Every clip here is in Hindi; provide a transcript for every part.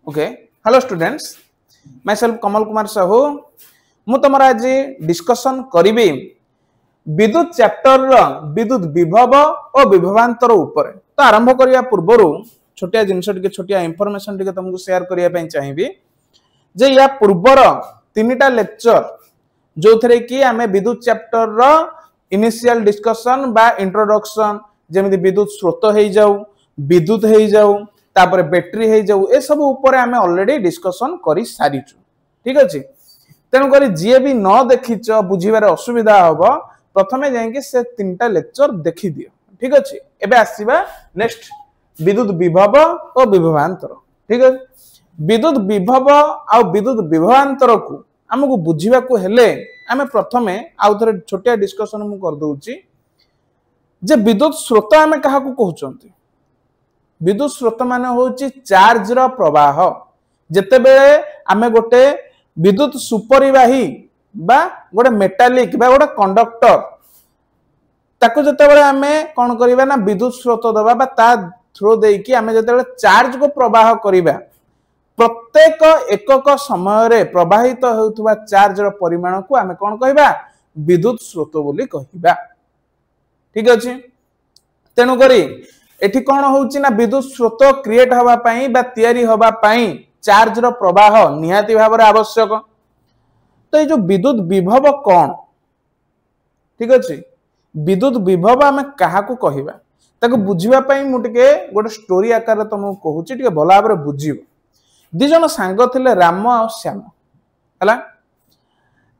Okay. Hello students. Myself Kamal Kumar Sahu. मु तुम आज डिस्कशन करी विद्युत चैप्टर विद्युत विभव और विभवांतर ऊपर तो आरंभ करने पूर्वर छोटिया जिनस छोटिया इंफॉर्मेशन तुमको शेयर करने चाहिए जे या पूर्वर तीनटा लेक्चर जो थे कि आम विद्युत चैप्टर इनिशियल डिस्कशन बा इंट्रोडक्शन जमी विद्युत स्रोत हो जाऊ विद्युत हो जाऊ तापर बैटरी हो जाऊ ए सब ऊपर आम ऑलरेडी डिस्कशन कर सारी ठीक अच्छे तेणुक जी भी न देखीच बुझीबार असुविधा हम प्रथमे जाइए से तीनटा लेक्चर देखी दियो ठीक अच्छे एबे आसीबा नेक्स्ट विद्युत विभव और विभवांतर ठीक है विद्युत विभव आ विद्युत विभवांतर को आमको बुझीबा को हेले आमे प्रथमे आउ थरे छोटिया डिस्कशन मु कर दोउची जे विद्युत स्रोत आमे कहा को कहउचंती विद्युत स्रोत माने होची चार्ज रो प्रवाह जते बेले आमे गोटे विद्युत सुपरिवाही बा गोटे मेटालिक बा गोटे कंडक्टर ताको जते बेले आमे कोन करिबा ना विद्युत स्रोत दबा बा ता थ्रो देई कि आमे जते बेले चार्ज को प्रवाह करिबा प्रत्येक एकक समय रे प्रवाहित होउथबा चार्ज रो परिमाण को आमे कोन कहिबा विद्युत स्रोत बोली कहिबा ठीक अछि तेनु करी एठी कोन होउची ना विद्युत स्रोत क्रिएट हवा पई बा तयारी हवा पई चार्ज रो प्रवाह निहाती भाबरे आवश्यक तो ये जो विद्युत विभव कोन ठीक अछि विद्युत विभव आमे कहा को कहिबा ताको बुझिबा पई मु टिके गोटे स्टोरी आकार तुमको कहूची टिके भला भाबरे बुझिबो दि जन सांग थिले राम और श्याम हला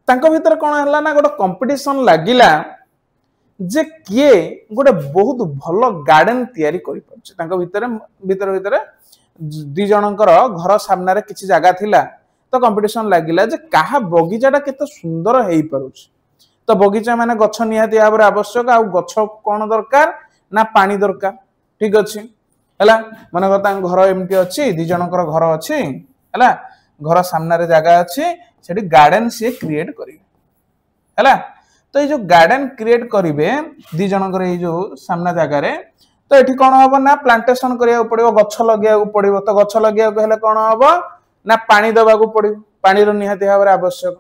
तांको भीतर कोन हला ना गोटे कंपटीशन लागिला जे किए गोटे बहुत भलो गार्डन तयारी करि पछ तांको भीतर भीतर भीतर दि जनकर घर सामने रे किछि जगह थिला तो कंपटीशन लागिला जे काहा बगीचाटा केते सुंदर हेई परुछ तो बगीचा माने गछ निहाती भाबरे आवश्यक आ गछ कोन दरकार ना पानी दरकार ठीक अछि हला मन करता घर एमटी अछि दि जनकर घर अछि हला घर सामने रे जगह अछि सेठी गार्डन से क्रिएट करिवे हला तो ये जो गार्डन क्रिएट करिवे दि जनकर ये जो सामना जगह रे तो एठी कोन होबो ना प्लांटेशन करिया पड़िबो गछ लगिया पड़िबो तो गछ लगिया हेले कोन होबो ना पानी दबा को पड़िबो पानी रो निहाती भाबरे आवश्यक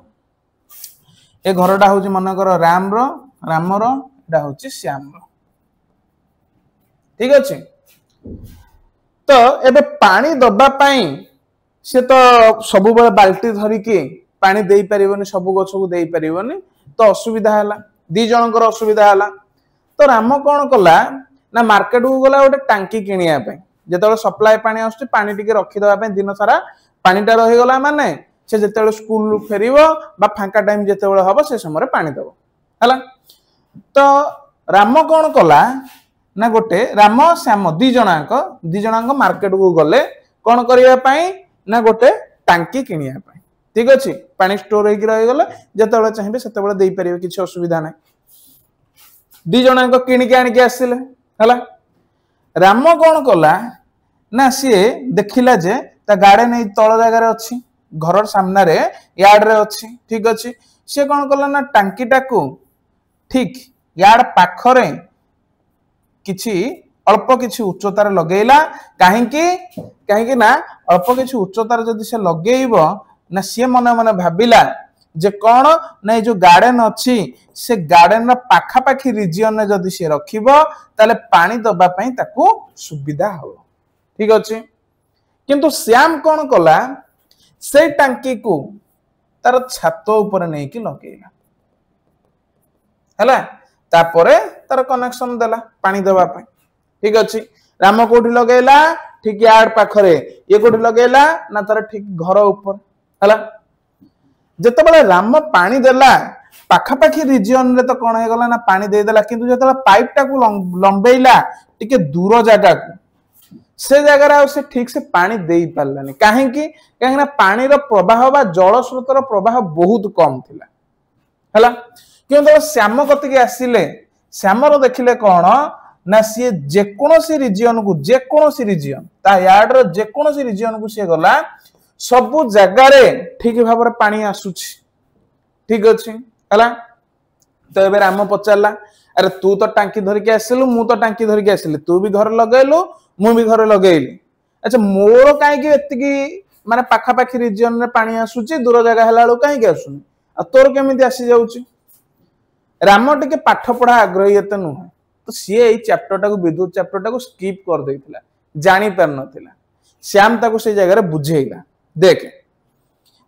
ए घरटा होची मन कर राम रो एटा होची श्याम रो ठीक अछि तो एबे पानी दबा पई से तो सब बेले बाल्टी धरी के पानी देई परिबोनी सब गछ को देई परिबोनी तो असुविधा हला दि जनकर असुविधा हला तो राम कोन कला ना मार्केट को गला गोटे टांकी किनिया पे जेतेबे सप्लाई पानी आउछ पानी टिके रखि दबा पे दिन सारा पानीटा रही गला माने से जेतेबे स्कूल फेरिबो बा फांका टाइम जेतेबे हबो से समय रे पानी दबो हला तो राम कोन कला ना गोटे राम श्याम दि जणांक मार्केट को गले कोन करिया पई ना गोटे टांकी किनिया पई ठीक अछि पानी स्टोर होई रही गले जेतेबे चाहिबे सेतेबे देई परिबे किछि असुविधा नै दि जणांक किनि के आनि के आसिले हला राम कोन कला ना सी देखिला जे ता गार्डन ए तळ जगह रे अछि घर सामने रे यार्ड रे अछि ठीक अछि से कोन कला ना टांकीटा को ठीक यार्ड पाखरे किछि अल्प किछि उच्चतार लगेला काहे ना अल्प किछि उच्चतार जदि से लगेइबो ना से मन मन भाबिला जे कोन ना जो गार्डन अछि से गार्डन रा पाखा पाखी रीजन रे जदि से रखिबो ताले पानी दबा पई ताको सुविधा हो ठीक अछि किंतु श्याम कोन कला से टांकी को तार छात ऊपर नै कि लगेला हला तापरे तार कनेक्शन देला पानी दबा पई ठीक अछि राम कोठी लगेला ठीक यार्ड पाखरे ये कोठी लगेला ना तार ठीक घर ऊपर हला जते बेले राम पानी देला पाखा पाखी रीजन रे तो कोन हे गला ना पानी दे देला किंतु जते पाइप टा को लंबेइला टिके दूर जगह को से जगह रे से ठीक से पानी देई पारलानी काहे ना पानी रो प्रवाह बा जल स्रोत रो प्रवाह बहुत कम थिला हला किंतु श्याम कति के आसिले श्याम रो देखिले कोन ना सी जेकोनोसी रीजन ता यार्ड रो जेकोनोसी रीजन को से गला सब जगह रे ठीक भाबरे पानी आसुछि ठीक अछि हला तो एबे राम पचारला अरे तू तो टांकी धर के आसिलु मु तो टांकी धर के आसिली तू भी घर लगैलु मु भी घर लगैली अच्छा मोर काहे कि एतिकी माने पाखापाखी रिजन रे पानी आसुची दूर जगह हेला बेलू कहीं आसुनी आ तोर केमिति आसी जाउची राम टिके पाठ पढ़ा आग्रही एते नुह तो सी एई चैप्टर टाको विद्युत चैप्टर टाको स्किप कर देथिला जानी पार नथिला श्याम ताको से जगह रे बुझेइला देख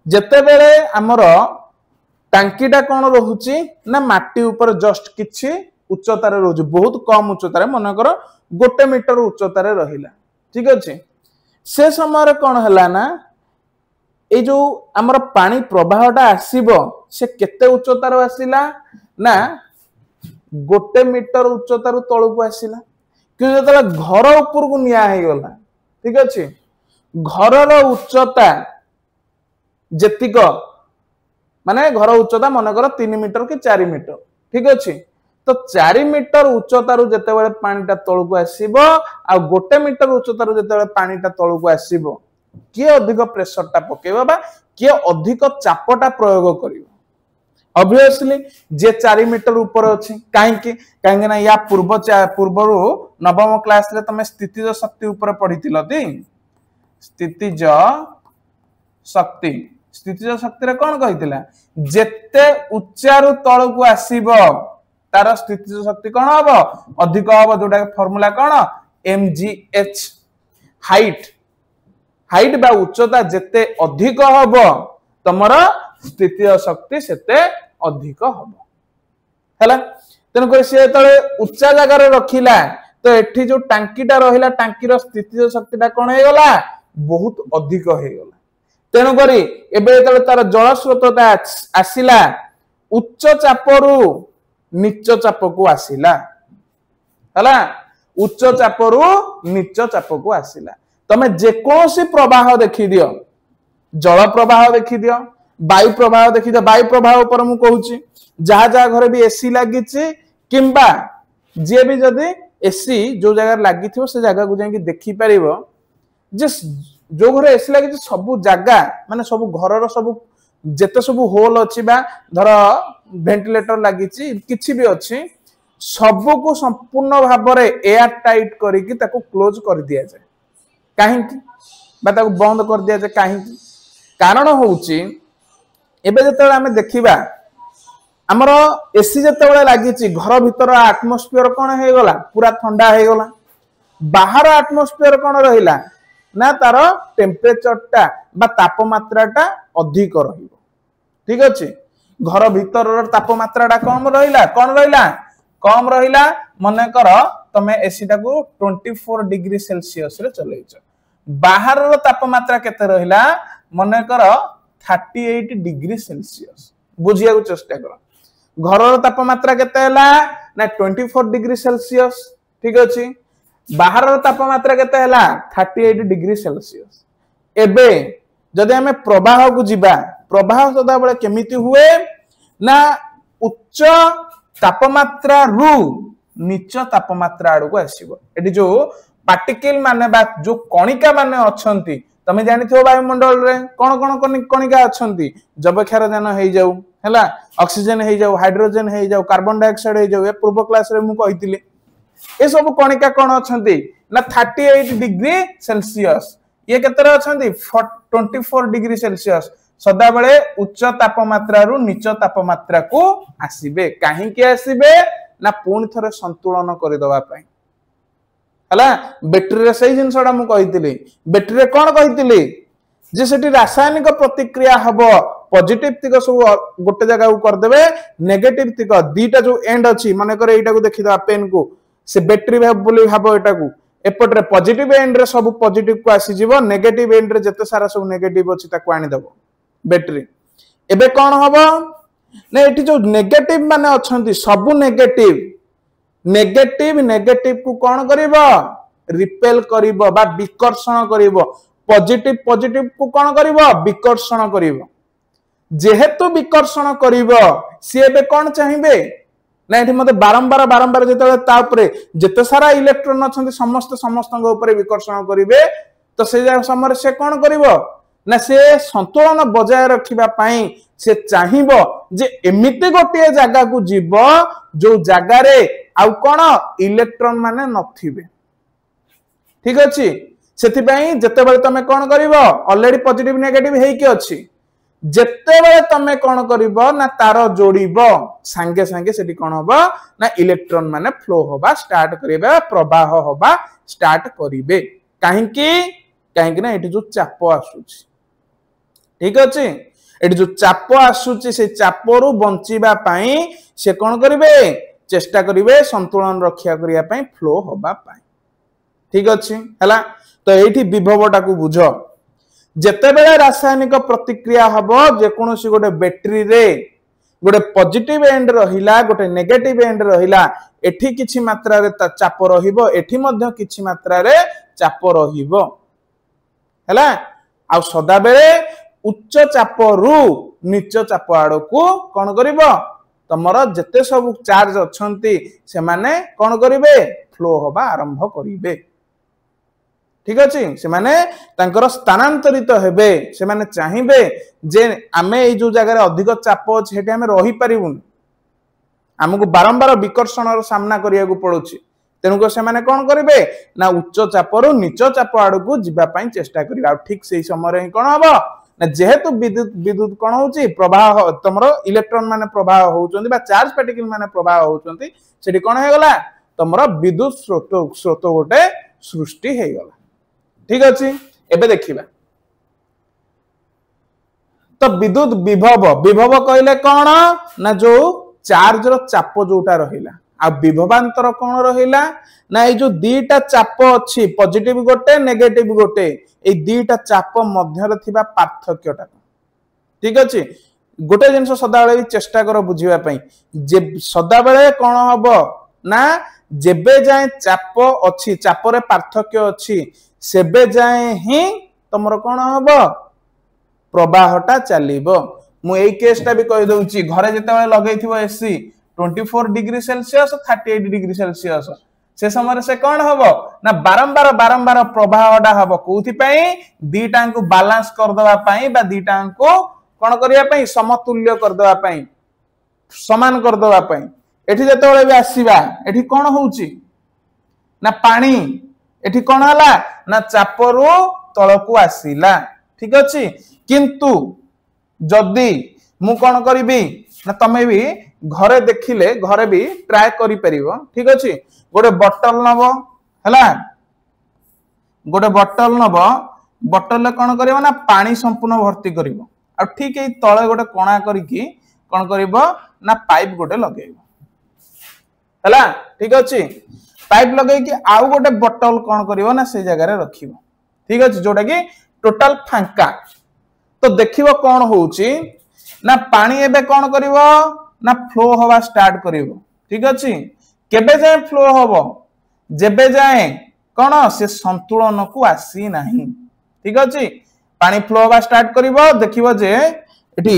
जते बेले हमर टांकीटा कौन रोचे ना माटी ऊपर जस्ट किछि उच्चतार रोचे बहुत कम उच्चतार मनकर 1 मीटर उच्चतार रहिला ठीक अच्छे से समय कौन है ना ये जो आमर पानी प्रवाहटा आसीबो से केते उच्चतार आसिला ना 1 मीटर उच्चतार तळକୁ आसिला कि जतला घर ऊपर को निया हे गला ठीक अच्छे घरर उच्चता जेतिक माने घर उच्चता मनकर 3 मीटर कि 4 मीटर ठीक अच्छे तो 4 मीटर उच्चतार जेतेबेले पानीटा तळକୁ आसीबो आ 1 मीटर उच्चतार जेतेबेले पानीटा तळକୁ आसीबो किए अधिक प्रेशरटा पकेबा बा किए अधिक चापटा प्रयोग करिवो ऑब्वियसली जे 4 मीटर ऊपर अछि काहे ना या पूर्वरु नवम क्लास रे तमे स्थितिज शक्ति ऊपर पढितिलो ती स्थितिज शक्ति रे कोन कहितला जेते उच्चारु तळକୁ आसीबो तार स्थितिज शक्ति कोन हबो अधिक हबो जोटा फार्मूला कोन mgh हाइट बा उच्चता जेते अधिक हबो तमर स्थितिज शक्ति सेते अधिक हबो हला तेन को से तळे उच्चा जगह रे रखिला तो एठी जो टांकीटा रहिला टांकीर स्थितिज शक्तिटा कोन हे गला बहुत अधिक हे गला तेन करी एबे तळे तार जल स्रोतटा आसिला उच्च चापरू नीच चाप को आसिला हला उच्च चापरू नीच चाप को आसिला तमे जे कोसी प्रवाह देखि दियो जल प्रवाह देखि दियो वायु प्रवाह देखि दियो वायु प्रवाह ऊपर मु कहूची जहा जहा घरे भी एसी लागिची किंबा जे भी जदी एसी जो जगह लागी थिवो से जगह को जाई देखि परिबो जे जो घरे एसी लागिची सब जगह माने सब घरर सब जेते सब होल अछि बा धर वेंटिलेटर लागिची किछि भी अछि सब को संपूर्ण भाव रे एयर टाइट करी कि ताको क्लोज कर दिया जाय काहे कि बा ताको बंद कर दिया जाय काहे कि कारण होउची एबे जते हमें देखिबा हमर एसी जते बेले लागिची घर भीतर एटमॉस्फियर कोन हे गला पूरा ठंडा हे गला बाहर एटमॉस्फियर कोन रहिला ना तार टेम्परेचरटा बा तापमात्राटा अधिक रहिबो ठीक अछि घर भीतर तापमात्राटा कम रहिला कम रहिला मने कर तमे एसी टाको 24 डिग्री सेल्सियस रे चलैछ बाहर रो तापमात्रा केते रहिला मने कर 38 डिग्री सेल्सियस बुझिया को चेष्टा कर घर रो तापमात्रा केते हला ना 24 डिग्री सेल्सियस ठीक अछि बाहर रो तापमात्रा केते हला 38 डिग्री सेल्सियस एबे जदि हमें प्रवाह को जिबा प्रवाह सदा बेले केमिति हुए ना उच्च तापमात्रा रु नीच तापमात्रा आड़ को आसीबो एटी जो पार्टिकल माने बा जो कणिका माने अछंती तमे जानिथो वायुमंडल रे कोन कणिका अछंती जबक्षारजान हेइ जाऊ हैला ऑक्सीजन हेइ जाऊ हाइड्रोजन हेइ जाऊ कार्बन डाइऑक्साइड हेइ जाऊ ए पूर्व क्लास रे मु कहितिले ए सब कणिका कोन अछंती ना 38 डिग्री सेल्सियस ये केतरे अछंती 24 डिग्री सेल्सियस सदा बेले उच्च तापमात्रा रु नीच तापमात्रा को आसीबे काहे के आसीबे ना पूर्ण थरे संतुलन करि दवा पई हला बैटरी रे सही जिनसडा मु कहितिली बैटरी रे कोन कहितिली जे सेठी रासायनिक प्रतिक्रिया हबो पॉजिटिव तिक सब गोटे जगह को कर देबे नेगेटिव तिक दीटा जो एंड अछि माने करे एटा को देखि दवा पेन को से बैटरी बोली भाबो एटा को एपटरे पॉजिटिव एंड रे सब पॉजिटिव को आसी जीवो नेगेटिव एंड रे जते सारा सब नेगेटिव अछि ताको आनी देबो बैटरी एबे कोन हबो ने एठी जो नेगेटिव माने अछंती सब नेगेटिव को कोन करिवो रिपेल करिवो बा विकर्षण करिवो पॉजिटिव को कोन करिवो विकर्षण करिवो जेहेतु विकर्षण करिवो सी एबे कोन चाहिबे ना एठी मते बारंबार जेते ता ऊपर जेते सारा इलेक्ट्रॉन अछंती समस्त ऊपर विकर्षण करिवे तो से समय से कोन करिवो ना से संतुलन बजाय रखिबा पई से चाहिबो जे एमिते गोटे जगह को जीवो जो जगह रे आउ कोन इलेक्ट्रॉन माने नथिबे ठीक अछि सेथिबाई जेतेबेले तमे कोन करिवो ऑलरेडी पॉजिटिव नेगेटिव हेकी अछि जेतेबेले तमे कोन करिवो ना तार जोड़िबो संगे संगे सेठी कोन होबो ना इलेक्ट्रॉन माने फ्लो होबा स्टार्ट करिबे प्रवाह होबा स्टार्ट करिवे काहेकि ना एठी जो चाप आसुची ठीक अछि एठी जो चाप आसुची से चापरू बंचिबा पई से कोन करिवे चेष्टा करिवे संतुलन रक्षा करिया पई फ्लो होबा पई ठीक अछि हला तो एठी विभवटा को बुझो जेतेबेले रासायनिक प्रतिक्रिया हबो जे कोनोसी गोटे बैटरी रे गोटे पॉजिटिव एंड रहिला गोटे नेगेटिव एंड रहिला एठी किछि मात्रा रे चाप रहिबो एठी मध्ये किछि मात्रा रे चाप रहिबो हला आ सदा बेले उच्च चाप रु नीच चाप आड़ को कोन करिवो तमरो जते सब चार्ज अछंती से माने कोन करिवे फ्लो होबा आरंभ करिवे ठीक अछि से माने तांकर स्थानांतरित हेबे से माने चाहिबे जे आमे ए जो जगह रे अधिक चाप अछि हेटे आमे रहि परिबुन हमकु बारंबार विकर्षण रो सामना करिया को पड़ुछि तेनु को से माने कोन करिवे ना उच्च चाप रो नीच चाप आड़ को जिबा पई चेष्टा करिवे आ ठीक सेही समय रे कोन हबो ना जेहेतु विद्युत कोन होउछि प्रवाह तमरो इलेक्ट्रॉन माने प्रवाह होउचंदी बा चार्ज पार्टिकल माने प्रवाह होउचंदी सेठी कोन हे गला तमरो विद्युत स्रोत गोटे सृष्टि हे गला ठीक अछि एबे देखिबा तो विद्युत विभव कहले कोन ना जो चार्ज रो चाप जोटा रहिला आ विभवांतर कोन रहिला ना ए जो दीटा चाप अछि पॉजिटिव गोटे नेगेटिव गोटे ए दीटा चाप मध्य रे थिबा पार्थक्यटा ठीक अछि गोटे जिंस सदा बेले चेष्टा करो बुझिबा पई जे सदा बेले कोन हबो ना जेबे जाय चाप अछि चाप रे पार्थक्य अछि सेबे जाए ही तमरो कोन हबो प्रवाहटा चलिबो मु एई केसटा भी कहि दउची घरे जते बेले लगैथिबो AC 24 degree Celsius 38 degree Celsius से समय से कोन हबो ना बारंबार प्रवाहटा हबो कोथि पई दीटा को बैलेंस कर दवा पई बा दीटा को कोन करिया पई समतुल्य कर दवा पई समान कर दवा पई एठी जते बेले भी आसीबा एठी कोन होउची ना पानी एठी कोन हला ना चापरू तळकू आसीला ठीक अछि किंतु जदी मु कोन करबी ना तमे भी घरे देखिले घरे भी ट्राई करि परिबो ठीक अछि गोटे बोतल नबो हला गोटे बोतल नबो बोतल ले कोन करिवो ना पानी संपूर्ण भर्ती करिवो आ ठीक एई तळे गोटे कोणा करिकि कोन करिवो ना पाइप गोटे लगेइबो हला ठीक अछि पाइप लगे कि आउ गोटे बोतल कोन करिवो ना से जगह रे रखिवो ठीक अछि जोटा कि टोटल फांका तो देखिवो कोन होउची ना पानी एबे कोन करिवो ना फ्लो होवा स्टार्ट करिवो ठीक अछि केबे जाय फ्लो होबो जेबे जाय कोन से संतुलन को आसी नाही ठीक अछि पानी फ्लो होवा स्टार्ट करिवो देखिवो जे एठी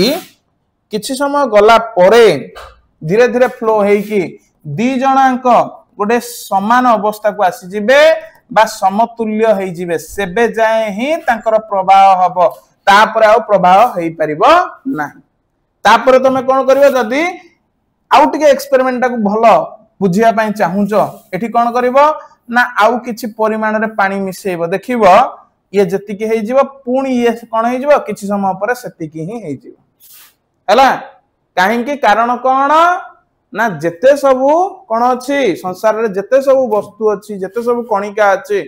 किछि समय गला परे धीरे धीरे फ्लो हेई कि दी जणांक गोटे समान अवस्था को आसी जिबे बा समतुल्य हेई जिबे सेबे जाय ही तांकर प्रवाह हबो तापर आ प्रवाह हेई परिबो नाही तापर तमे कोन करिवो जदी आउ टिके एक्सपेरिमेंट को भलो बुझिया पई चाहुचो एठी कोन करिवो ना आउ किछि परिमाण रे पानी मिसेइबो देखिवो ये जति के हेई जिवो पुणी ये कोन हेई जिवो किछि समय पर सेति की ही हेई जिवो हला काहे कि कारण कोन ना जेते सब कोन अछि संसार रे जेते सब वस्तु अछि जेते सब कणिका अछि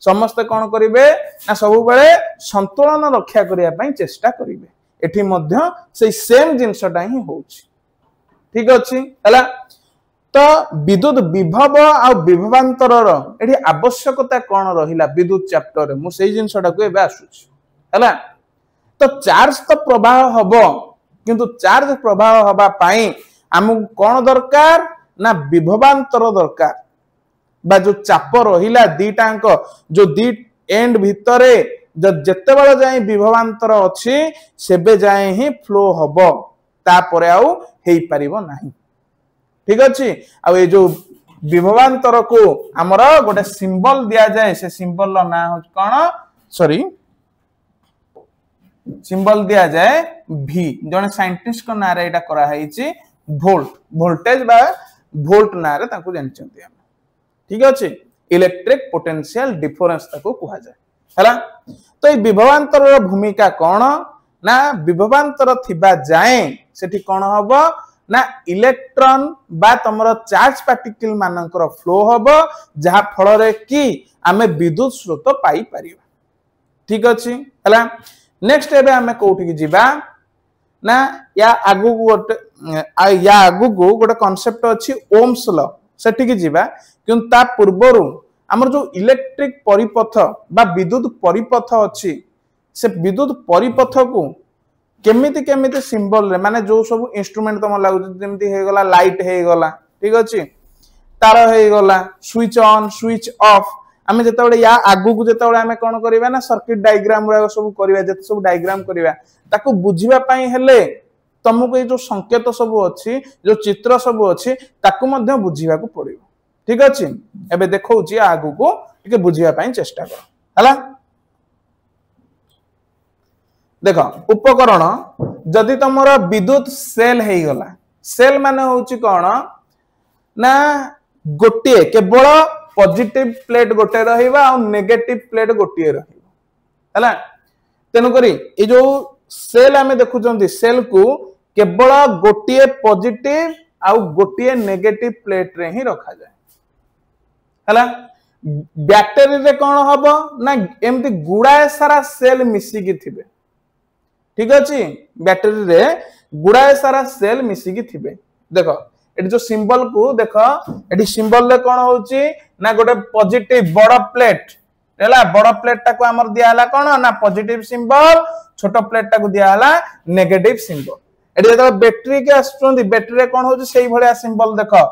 समस्त कोन करिवे ना सब बेले संतुलन रक्षा करिया पई चेष्टा करिवे एठी मध्य से सेम जिंसटा ही होउछि ठीक अछि हला तो विद्युत विभव आ विभवांतर रो एठी आवश्यकता कोन रहिला विद्युत चैप्टर रे मु सेही जिंसटा को एबे आसुछि हला तो चार्ज तो प्रवाह हबो किंतु चार्ज प्रवाह हबा पई हमु कोन दरकार ना विभवांतर दरकार बा जो चाप रहिला दीटांक जो दी एंड भितरे जते बेला जाय विभवांतर अछि सेबे जाय ही फ्लो हबो तापरे आउ हेई परिबो नाही ठीक अछि आ ए जो विभवांतर को हमर गोटे सिंबल दिया जाय से सिंबल रो ना हो कोन सॉरी सिंबल दिया जाय v जने साइंटिस्ट को नारे एटा करा हैछि वोल्ट वोल्टेज बा वोल्ट नारे ताको जानचंती हम ठीक अछि इलेक्ट्रिक पोटेंशियल डिफरेंस ताको कुहा जाय हैला तो ये विभवांतर भूमिका कौन ना विभवांतर थिबा जाए सेठी कौन हबो ना इलेक्ट्रॉन बा तमरो चार्ज पार्टिकल मानकर फ्लो हबो जहा फल रे कि आमे विद्युत स्रोत पाई परिबा ठीक अछि हैला नेक्स्ट एबे आमे कोठी की जिबा ना या आगु गोटे कांसेप्ट अछि ओम्स लॉ सेठी की जिबा किंतु ता पूर्वरु हमर जो इलेक्ट्रिक परिपथ बा विद्युत परिपथ अछि से विद्युत परिपथ को केमिति केमिति सिंबल रे माने जो सब इंस्ट्रूमेंट तम लागु जेमिति हे गला लाइट हे गला ठीक अछि तार हे गला स्विच ऑन स्विच ऑफ आमे जेतेबे या आगु को जेतेबे आमे कोन करिबा ना सर्किट डायग्राम रे सब करिबा जेते सब डायग्राम करिबा ताको बुझिबा पई हेले तुमको ये जो संकेत सब अछि जो चित्र सब अछि ताको मध्ये बुझिबा को पड़िबो ठीक अछि एबे देखौची आगु को के बुझिबा पई चेष्टा कर हला देखो उपकरण जदि तुमर विद्युत सेल हे गला सेल माने होची कोन ना गोटे केवल पॉजिटिव प्लेट गोटे रहिबा और नेगेटिव प्लेट गोटे रहिबा हला तेनु करी ए जो सेल आमे देखुचंती सेल को केवल गोटे पॉजिटिव आउ गोटे नेगेटिव प्लेट रे ही रखा जाए हला बैटरी रे कोन हबो ना एमती गुडाए सारा सेल मिसी की थिबे ठीक अछि बैटरी रे गुडाए सारा सेल मिसी की थिबे देखो एटी जो सिंबल को देखो एटी सिंबल रे कोन होची ना गोटे पॉजिटिव बड़ प्लेट हैला बड़ प्लेट टा को हमर दिया हला कोन ना पॉजिटिव सिंबल छोटो प्लेट टा को दिया हला नेगेटिव सिंबल एटी जेतो बैटरी के आछुंती बैटरी रे कोन होची सेही भलिया सिंबल देखो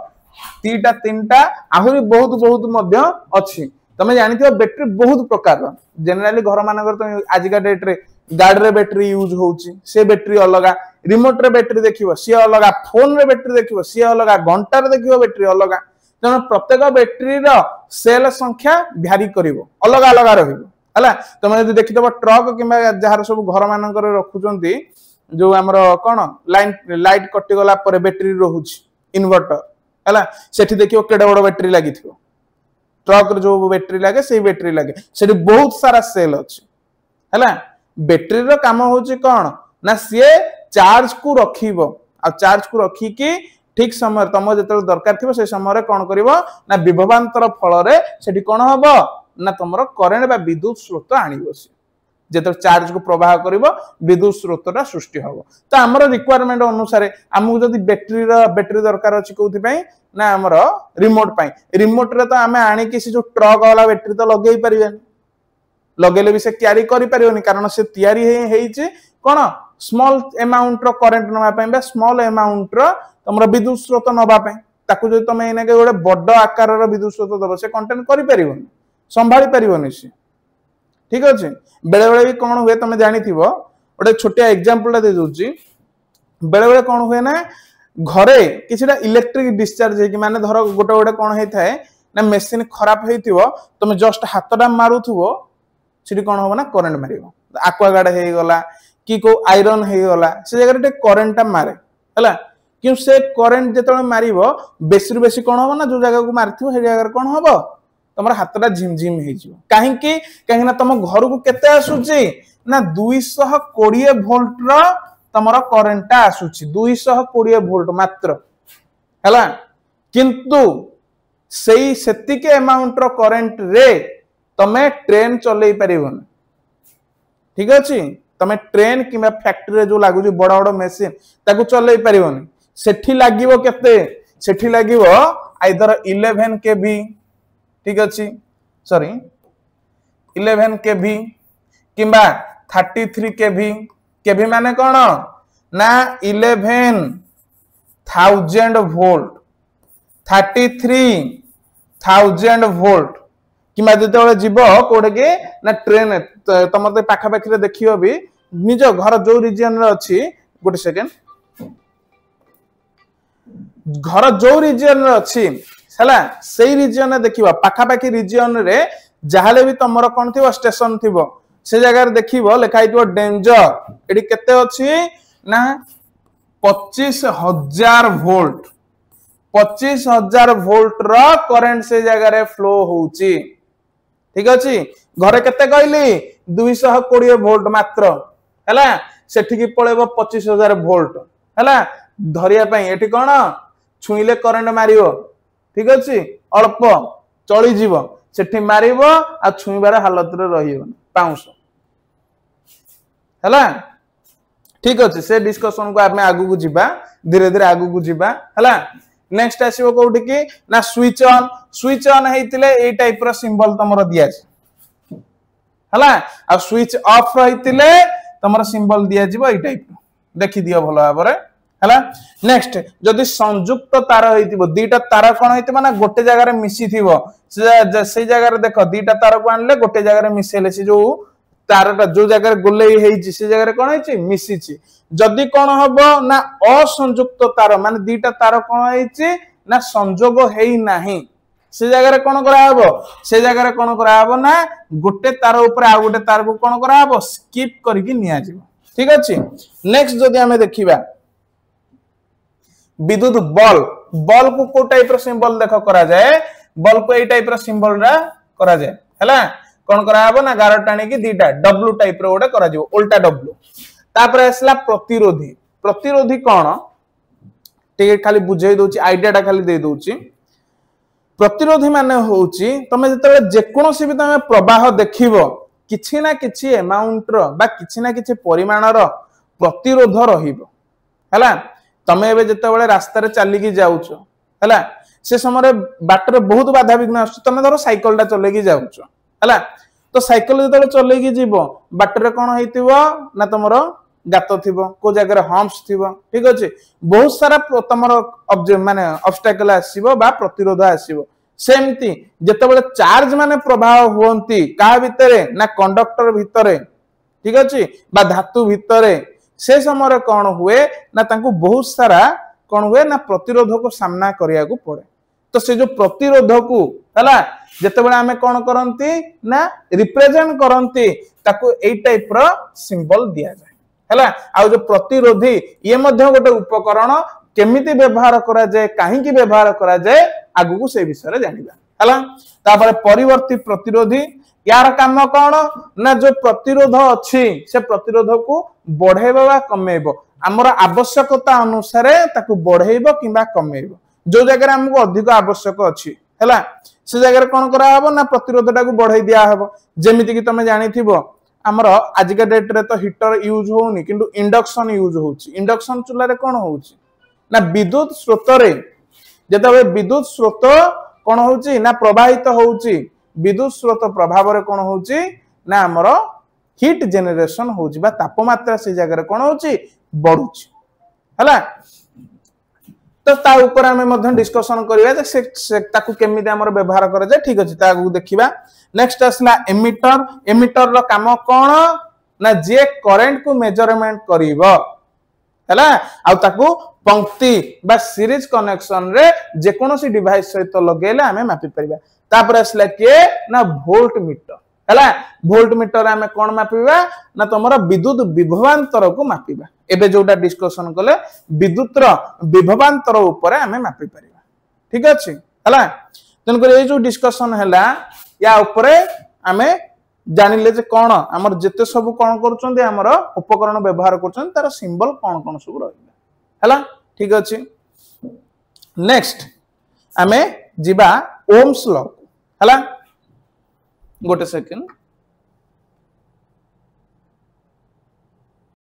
तीटा तीनटा आहुरी बहुत बहुत मध्य अछि तमे जानिथियो बैटरी बहुत प्रकार जनरली घर मानकर तो आज का डेट रे गाड़ी रे बैटरी यूज होची से बैटरी अलगा रिमोट रे बैटरी देखिबो सी अलगा फोन रे बैटरी देखिबो सी अलगा घंटा रे देखिबो बैटरी अलगा तेणु प्रत्येक बैटरी रो सेल संख्या भ्यारी करिवो अलग अलग रहिबो हला तमे यदि देखितबो ट्रक किबा जहार सब घर मानकर रखुचंती जो हमर कोन लाइट कटि गला पर बैटरी रहूची इन्वर्टर हला सेठी देखियो केडे बड़ बैटरी लागिथिबो ट्रक रे जो बैटरी लागे सेही बैटरी लागे सेठी बहुत सारा सेल अछि हला बैटरी रो काम होची कोन ना से चार्ज को रखिबो आ चार्ज को रखी की ठीक समय तम जेते दरकार थिबो से समय रे कोन करिवो ना विभवांतर फल रे सेठी कोन हबो ना तमरो करंट बा विद्युत स्रोत आनिबो से जेते चार्ज को प्रवाह करिवो विद्युत स्रोतटा सृष्टि हबो त हमर रिक्वायरमेंट अनुसार हमहु जदी बैटरी दरकार अछि कोथि पई ना हमर रिमोट पई रिमोट रे तो हमें आनी कि से जो ट्रक वाला बैटरी तो लगेई परिबेन लगेले भी से क्यारी करि परिबोनी कारण से तयारी हेइचे कोन स्मॉल अमाउंट रो करंट नवा पई बा स्मॉल अमाउंट रो तमरो विद्युत स्रोत नवा पई ताकू जो तमे एने के गोटे बड्ड आकार रो विद्युत स्रोत दबो से कंटेन करि परिबोनी संभाली परिबोनी से ठीक अछि बेले बेले भी कोन हुए तमे जानि थिबो गोटे छोटिया एग्जांपल दे दोची बेले बेले कोन हुए ना घरे किछटा इलेक्ट्रिक डिस्चार्ज हे कि माने धर गोटे गोटे कोन हे थाए ना मशीन खराब हेतिबो तमे जस्ट हातटा मारुथुबो सिटी कोन होबो ना करंट मारिबो एक्वागार्ड हे गला कि को आयरन हे गला से जगह रे करंट ता मारे हला कि से करंट जेतले मारिबो बेसी बेसी कोन होबो ना जो जगह को मारथिबो हे जगह कोन होबो तमरा हातटा झिमझिम हे जिवो काहे ना तम घर को केते आसुची ना 220 वोल्ट रो तमरा करंट आसुची 220 वोल्ट मात्र हला किंतु सेई सेतिके अमाउंट रो करंट रे तमे ट्रेन चलै परिबोन ठीक अछि तमे ट्रेन किबा फैक्ट्री रे जो लागु बड़ बड़ मशीन ताकू चलै परिबोन सेठी लागिवो केते सेठी लागिवो आइदर 11 केवी ठीक अछि सॉरी 11 केवी किबा 33 केवी केवी माने कोन ना 11000 वोल्ट 33000 वोल्ट किमा जेते जीवो कोडे के ना ट्रेन तमर ते पाखा पाखी रे देखियो भी निज घर जो रीजन रे अछि गोटे सेकेंड घर जो रीजन रे अछि हला सेही रीजन रे देखिबो पाखा पाखी रीजन रे जहाले भी तमर कोन थिबो स्टेशन थिबो से जगह रे देखिबो लेखाइतो डेंजर एडी केते अछि ना 25000 वोल्ट 25000 वोल्ट रो करंट से जगह रे फ्लो होउची ठीक अछि घरे केते कहली 220 वोल्ट मात्र हैला सेठी पळेबो 25000 वोल्ट हैला धरिया पई एठी कोन छुईले करंट मारियो ठीक अछि अल्प चली जीव सेठी मारिबो आ छुईबार हालत रे रहियो पाउस हैला ठीक अछि से डिस्कशन को आमे आगु को जिबा धीरे धीरे आगु को जिबा हैला नेक्स्ट आसीबो कोठी की ना स्विच ऑन हेतिले ए टाइप रो सिंबल तमरो दिया छै हैला आ स्विच ऑफ रहितिले तमरो सिंबल दिया जिवो ए टाइप देखि दियो भलो भाबरे हैला नेक्स्ट जदि संयुक्त तार हेतिबो दीटा तार कोन हेतिबो ना गोटे जगह रे मिसी थिबो से जगह रे देखो दीटा तार को आनले गोटे जगह रे मिसेले से जो तारटा जो जगह गोलेई हेछि से जगह रे कोन हेछि मिसी छि जदि कोन हबो ना असंयुक्त तार माने दीटा तार कोन हेछि ना संयोग हेई नाही से जगह रे कोन करा हबो से जगह रे कोन करा हबो ना गोटे तार ऊपर आ गोटे तार को कोन करा हबो स्किप करके निया जिवो ठीक अछि नेक्स्ट जदि हमें देखिबा विद्युत बल को को टाइप रो सिंबल देखो करा जाए बल को ए टाइप रो सिंबल रा करा जाए हैला कोन करा हबो ना गार टाणी की दीटा डब्ल्यू टाइप रो ओडे करा जिवो उल्टा डब्ल्यू तापर असला प्रतिरोधी कोन टिके खाली बुझाई दोची आईडिया टा खाली दे दोची प्रतिरोधी माने होची तमे जतले जे कोनोसी भी तमे प्रवाह देखिबो किछि ना किछि अमाउंट रो बा किछि ना किछि परिमाण रो प्रतिरोध रहिबो हैला तमे एबे जते बेले रास्ता रे चली की जाउछो हैला से समय बाटर बहुत बाधा विघ्न आछ तमे धरो साइकिल टा चले की जाउछो हैला तो साइकिल जते चले की जीवो बाटर रे कोन हेतिबो ना तमरो गात थिबो को जगह रे हम्प्स थिबो ठीक अछि बहुत सारा तमरो माने ऑब्स्टेकल आसीबो बा प्रतिरोध आसीबो सेमती जते बेले चार्ज माने प्रभाव होंती का भितरे ना कंडक्टर भितरे ठीक अछि बा धातु भितरे से समय कौन हुए ना तांको बहुत सारा कौन हुए ना प्रतिरोध को सामना करिया को पड़े तो से जो प्रतिरोध को हला जते बेले हमें कौन करंती ना रिप्रेजेंट करंती ताको ए टाइप रो सिंबल दिया जाय हला आ जो प्रतिरोधी ये मध्य गोटे उपकरण केमिति व्यवहार करा जाय काहे की व्यवहार करा जाय आगु को से विषय रे जानिबा हला तापर परिवर्ती प्रतिरोधी यार काम कौन ना जो प्रतिरोध अच्छी से प्रतिरोध को बढ़ेबो बा कमेबो हमर आवश्यकता अनुसार ताकू बढ़ेबो किबा कमेबो जो जगह हमको अधिक आवश्यक अच्छी हैला से जगह कोन करा हबो ना प्रतिरोधटा को बढ़ाई दिया हबो जेमिति कि तमे जानिथिबो हमर आज के डेट रे तो हीटर यूज होउनी किंतु इंडक्शन यूज होउची इंडक्शन चूल्हा रे कोन होउची ना विद्युत स्रोत रे जतबे विद्युत स्रोत कोन होउची ना प्रवाहित होउची विद्युत स्रोत प्रभाव रे कोन होउची ना हमर हीट जनरेशन होउची बा तापमात्रा से जगह रे कोन होउची बढ़ुची हला तो ता ऊपर हमें मध्य डिस्कशन करिया जे से ताकू केमिति हमर व्यवहार करे जे ठीक अछि ताकू देखिबा नेक्स्ट असला एमिटर रो काम कोन ना जे करंट को मेजरमेंट करिवो हला आ ताकू पंक्ति बा सीरीज कनेक्शन रे जे कोनोसी डिवाइस सहित लगेले हमें मापि परिबा तापर असला के ना वोल्ट मीटर हला वोल्ट मीटर हमें कोन मापिबा ना तमरो विद्युत विभवांतर को मापिबा एबे जोटा डिस्कशन कले विद्युत रो विभवांतर ऊपर हमें मापि परिबा ठीक अछि हला तन कर ए जो डिस्कशन हला या ऊपर हमें जानिले जे कोन हमर जते सब कोन करचोंदे हमर उपकरण व्यवहार करचों तार सिंबल कोन सब रहइला हला ठीक अछि नेक्स्ट हमें जिबा ओम्स लॉ हला गोटे सेकंड